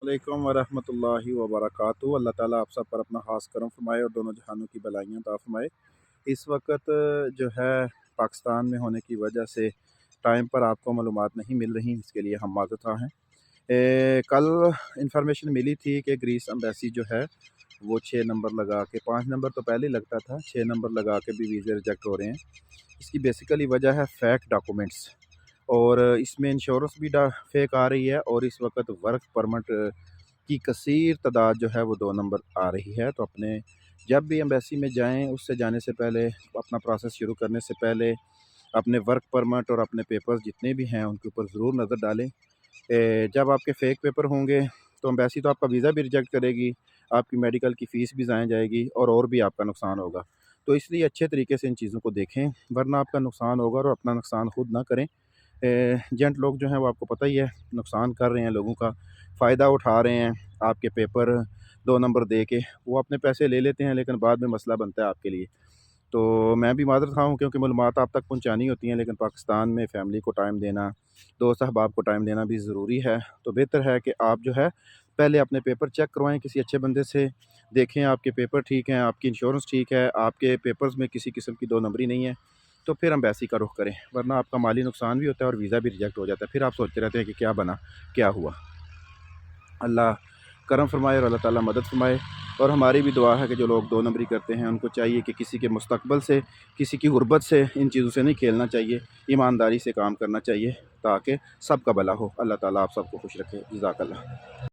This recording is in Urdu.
علیکم ورحمۃ اللہ وبرکاتہ۔ اللہ تعالیٰ آپ سب پر اپنا خاص کرم فرمائے اور دونوں جہانوں کی بلائیاں عطا فرمائے۔ اس وقت جو ہے پاکستان میں ہونے کی وجہ سے ٹائم پر آپ کو معلومات نہیں مل رہی، اس کے لیے ہم معذرت خواہ ہیں۔ کل انفارمیشن ملی تھی کہ گریس امبیسی جو ہے وہ 6 نمبر لگا کے، 5 نمبر تو پہلے ہی لگتا تھا، 6 نمبر لگا کے بھی ویزے ریجیکٹ ہو رہے ہیں۔ اس کی بیسیکلی وجہ ہے فیک ڈاکومنٹس، اور اس میں انشورنس بھی فیک آ رہی ہے، اور اس وقت ورک پرمٹ کی کثیر تعداد جو ہے وہ 2 نمبر آ رہی ہے۔ تو اپنے جب بھی ایمبیسی میں جائیں، اس سے جانے سے پہلے، اپنا پروسیس شروع کرنے سے پہلے اپنے ورک پرمٹ اور اپنے پیپرز جتنے بھی ہیں ان کے اوپر ضرور نظر ڈالیں۔ جب آپ کے فیک پیپر ہوں گے تو ایمبیسی تو آپ کا ویزا بھی ریجیکٹ کرے گی، آپ کی میڈیکل کی فیس بھی ضائع جائے گی، اور بھی آپ کا نقصان ہوگا۔ تو اس لیے اچھے طریقے سے ان چیزوں کو دیکھیں، ورنہ آپ کا نقصان ہوگا، اور اپنا نقصان خود نہ کریں۔ ایجنٹ لوگ جو ہیں وہ آپ کو پتہ ہی ہے نقصان کر رہے ہیں، لوگوں کا فائدہ اٹھا رہے ہیں، آپ کے پیپر 2 نمبر دے کے وہ اپنے پیسے لے لیتے ہیں، لیکن بعد میں مسئلہ بنتا ہے آپ کے لیے۔ تو میں بھی معذرت خواہ ہوں، کیونکہ معلومات آپ تک پہنچانی ہوتی ہیں، لیکن پاکستان میں فیملی کو ٹائم دینا، دوست احباب کو ٹائم دینا بھی ضروری ہے۔ تو بہتر ہے کہ آپ جو ہے پہلے اپنے پیپر چیک کروائیں کسی اچھے بندے سے، دیکھیں آپ کے پیپر ٹھیک ہیں، آپ کی انشورنس ٹھیک ہے، آپ کے پیپرز میں کسی قسم کی 2 نمبری نہیں ہے، تو پھر ایمبیسی کا رخ کریں، ورنہ آپ کا مالی نقصان بھی ہوتا ہے اور ویزا بھی ریجیکٹ ہو جاتا ہے، پھر آپ سوچتے رہتے ہیں کہ کیا بنا، کیا ہوا۔ اللہ کرم فرمائے اور اللہ تعالیٰ مدد فرمائے۔ اور ہماری بھی دعا ہے کہ جو لوگ 2 نمبری کرتے ہیں ان کو چاہیے کہ کسی کے مستقبل سے، کسی کی غربت سے، ان چیزوں سے نہیں کھیلنا چاہیے، ایمانداری سے کام کرنا چاہیے، تاکہ سب کا بھلا ہو۔ اللہ تعالیٰ آپ سب کو خوش رکھے۔ جزاک اللہ۔